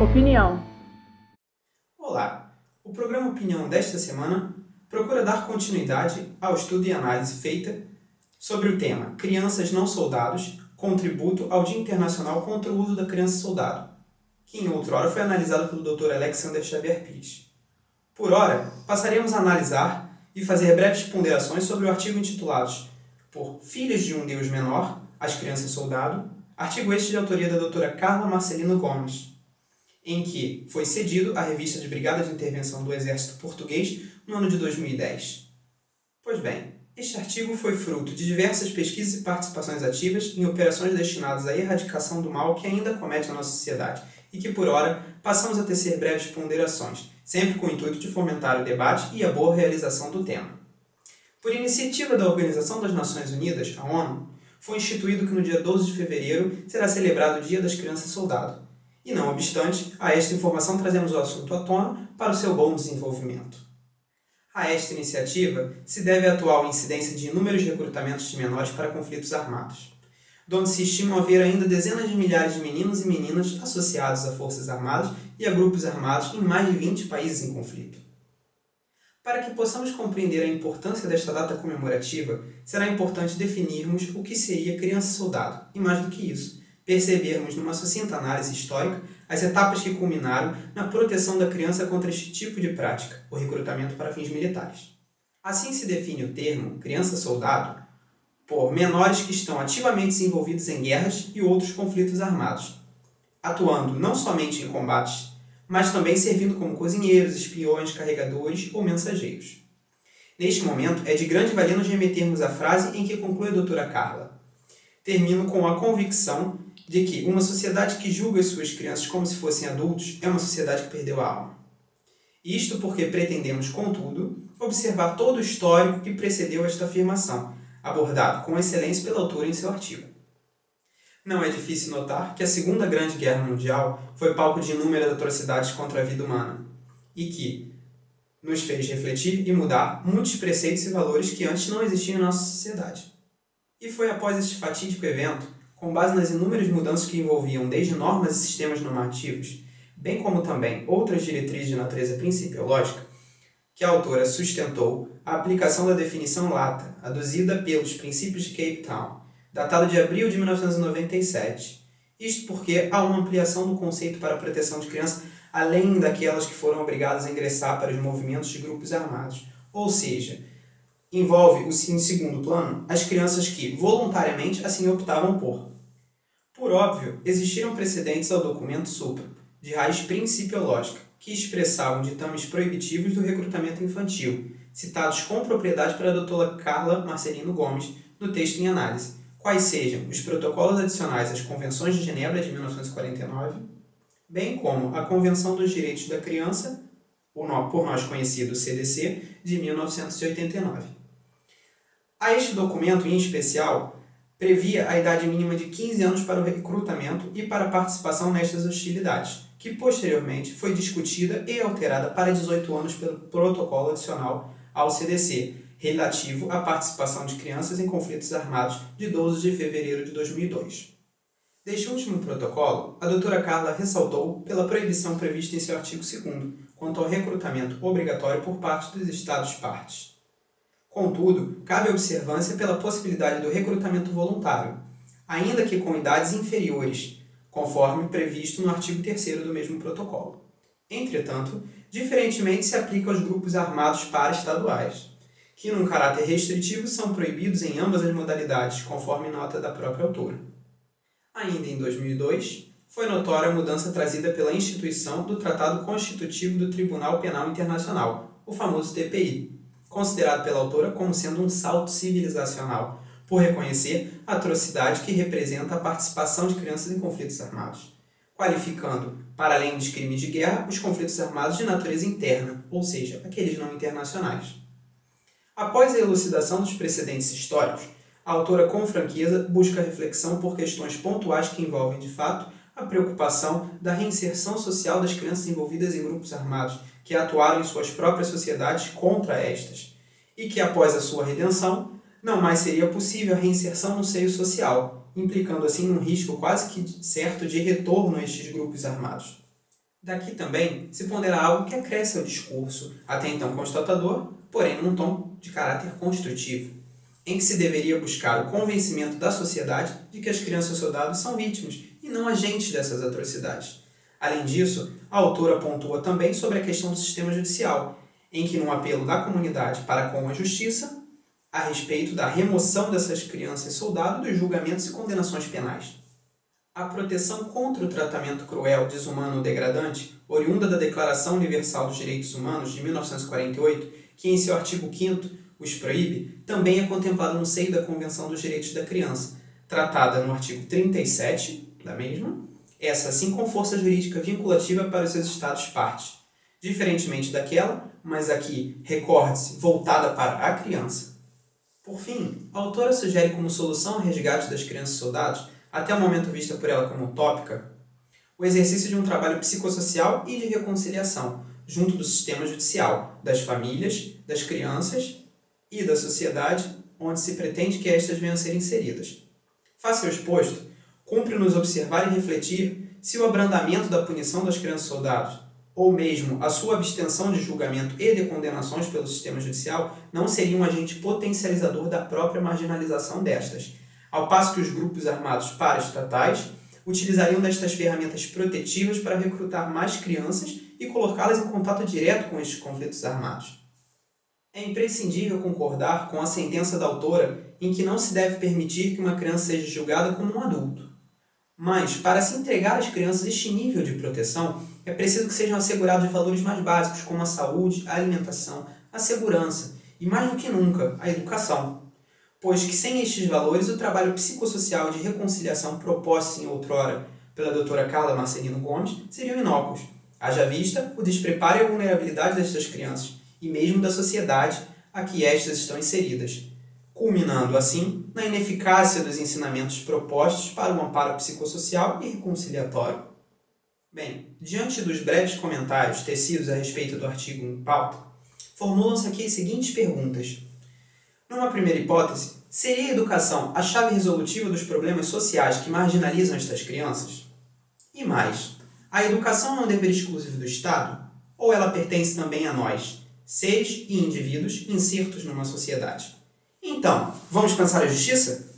Opinião. Olá! O programa Opinião desta semana procura dar continuidade ao estudo e análise feita sobre o tema Crianças não soldados, contributo ao Dia Internacional contra o uso da criança soldado, que em outrora foi analisado pelo Dr. Alexander Xavier Pires. Por ora, passaremos a analisar e fazer breves ponderações sobre o artigo intitulado por Filhos de um Deus Menor, as Crianças Soldado, artigo este de autoria da doutora Carla Marcelino Gomes, em que foi cedido à revista de Brigada de Intervenção do Exército Português no ano de 2010. Pois bem, este artigo foi fruto de diversas pesquisas e participações ativas em operações destinadas à erradicação do mal que ainda comete a nossa sociedade e que, por ora, passamos a tecer breves ponderações, sempre com o intuito de fomentar o debate e a boa realização do tema. Por iniciativa da Organização das Nações Unidas, a ONU, foi instituído que no dia 12 de fevereiro será celebrado o Dia das Crianças Soldado. E não obstante, a esta informação trazemos o assunto à tona para o seu bom desenvolvimento. A esta iniciativa se deve a atual incidência de inúmeros recrutamentos de menores para conflitos armados, onde se estimam haver ainda dezenas de milhares de meninos e meninas associados a forças armadas e a grupos armados em mais de 20 países em conflito. Para que possamos compreender a importância desta data comemorativa, será importante definirmos o que seria criança-soldado, e mais do que isso, percebermos numa sucinta análise histórica as etapas que culminaram na proteção da criança contra este tipo de prática, o recrutamento para fins militares. Assim se define o termo criança-soldado por menores que estão ativamente envolvidos em guerras e outros conflitos armados, atuando não somente em combates, mas também servindo como cozinheiros, espiões, carregadores ou mensageiros. Neste momento, é de grande valia nos remetermos à frase em que conclui a doutora Carla. Termino com a convicção de que uma sociedade que julga as suas crianças como se fossem adultos é uma sociedade que perdeu a alma. Isto porque pretendemos, contudo, observar todo o histórico que precedeu esta afirmação, abordado com excelência pela autora em seu artigo. Não é difícil notar que a Segunda Grande Guerra Mundial foi palco de inúmeras atrocidades contra a vida humana e que nos fez refletir e mudar muitos preceitos e valores que antes não existiam em nossa sociedade. E foi após este fatídico evento, com base nas inúmeras mudanças que envolviam desde normas e sistemas normativos, bem como também outras diretrizes de natureza principiológica, que a autora sustentou a aplicação da definição lata, aduzida pelos princípios de Cape Town, datado de abril de 1997. Isto porque há uma ampliação do conceito para a proteção de crianças além daquelas que foram obrigadas a ingressar para os movimentos de grupos armados. Ou seja, envolve, em segundo plano, as crianças que voluntariamente assim optavam por. Por óbvio, existiram precedentes ao documento supra, de raiz principiológica, que expressavam ditames proibitivos do recrutamento infantil, citados com propriedade pela doutora Carla Marcelino Gomes no texto em análise, quais sejam os protocolos adicionais às Convenções de Genebra de 1949, bem como a Convenção dos Direitos da Criança, por nós conhecido CDC, de 1989. A este documento, em especial, previa a idade mínima de 15 anos para o recrutamento e para a participação nestas hostilidades, que posteriormente foi discutida e alterada para 18 anos pelo protocolo adicional ao CDC, relativo à participação de crianças em conflitos armados de 12 de fevereiro de 2002. Deste último protocolo, a doutora Carla ressaltou pela proibição prevista em seu artigo 2º, quanto ao recrutamento obrigatório por parte dos Estados-partes. Contudo, cabe observância pela possibilidade do recrutamento voluntário, ainda que com idades inferiores, conforme previsto no artigo 3º do mesmo protocolo. Entretanto, diferentemente se aplica aos grupos armados paraestaduais, que, num caráter restritivo, são proibidos em ambas as modalidades, conforme nota da própria autora. Ainda em 2002, foi notória a mudança trazida pela instituição do Tratado Constitutivo do Tribunal Penal Internacional, o famoso TPI, considerado pela autora como sendo um salto civilizacional, por reconhecer a atrocidade que representa a participação de crianças em conflitos armados, qualificando, para além dos crimes de guerra, os conflitos armados de natureza interna, ou seja, aqueles não internacionais. Após a elucidação dos precedentes históricos, a autora com franqueza busca reflexão por questões pontuais que envolvem, de fato, a preocupação da reinserção social das crianças envolvidas em grupos armados que atuaram em suas próprias sociedades contra estas, e que, após a sua redenção, não mais seria possível a reinserção no seio social, implicando assim um risco quase que certo de retorno a estes grupos armados. Daqui também se pondera algo que acresce ao discurso, até então constatador, porém num tom de caráter construtivo, em que se deveria buscar o convencimento da sociedade de que as crianças soldados são vítimas e não agentes dessas atrocidades. Além disso, a autora pontua também sobre a questão do sistema judicial, em que num apelo da comunidade para com a justiça, a respeito da remoção dessas crianças soldado dos julgamentos e condenações penais. A proteção contra o tratamento cruel, desumano ou degradante, oriunda da Declaração Universal dos Direitos Humanos de 1948, que em seu artigo 5º os proíbe, também é contemplada no seio da Convenção dos Direitos da Criança, tratada no artigo 37 da mesma, essa assim com força jurídica vinculativa para os seus Estados-partes, diferentemente daquela, mas aqui, recorde-se, voltada para a criança. Por fim, a autora sugere como solução ao resgate das crianças soldados, até o momento vista por ela como utópica, o exercício de um trabalho psicossocial e de reconciliação, junto do sistema judicial, das famílias, das crianças e da sociedade, onde se pretende que estas venham a ser inseridas. Face ao exposto, cumpre-nos observar e refletir se o abrandamento da punição das crianças soldados, ou mesmo a sua abstenção de julgamento e de condenações pelo sistema judicial, não seria um agente potencializador da própria marginalização destas, ao passo que os grupos armados paraestatais utilizariam destas ferramentas protetivas para recrutar mais crianças e colocá-las em contato direto com estes conflitos armados. É imprescindível concordar com a sentença da autora em que não se deve permitir que uma criança seja julgada como um adulto. Mas, para se entregar às crianças este nível de proteção, é preciso que sejam assegurados valores mais básicos como a saúde, a alimentação, a segurança e, mais do que nunca, a educação. Pois que sem estes valores o trabalho psicossocial de reconciliação proposto em outrora pela doutora Carla Marcelino Gomes seriam inócuos, haja vista o despreparo e a vulnerabilidade destas crianças e mesmo da sociedade a que estas estão inseridas, culminando assim na ineficácia dos ensinamentos propostos para o amparo psicossocial e reconciliatório. Bem, diante dos breves comentários tecidos a respeito do artigo em pauta, formulam-se aqui as seguintes perguntas. Numa primeira hipótese, seria a educação a chave resolutiva dos problemas sociais que marginalizam estas crianças? E mais, a educação é um dever exclusivo do Estado? Ou ela pertence também a nós, seres e indivíduos insertos numa sociedade? Então, vamos pensar a justiça?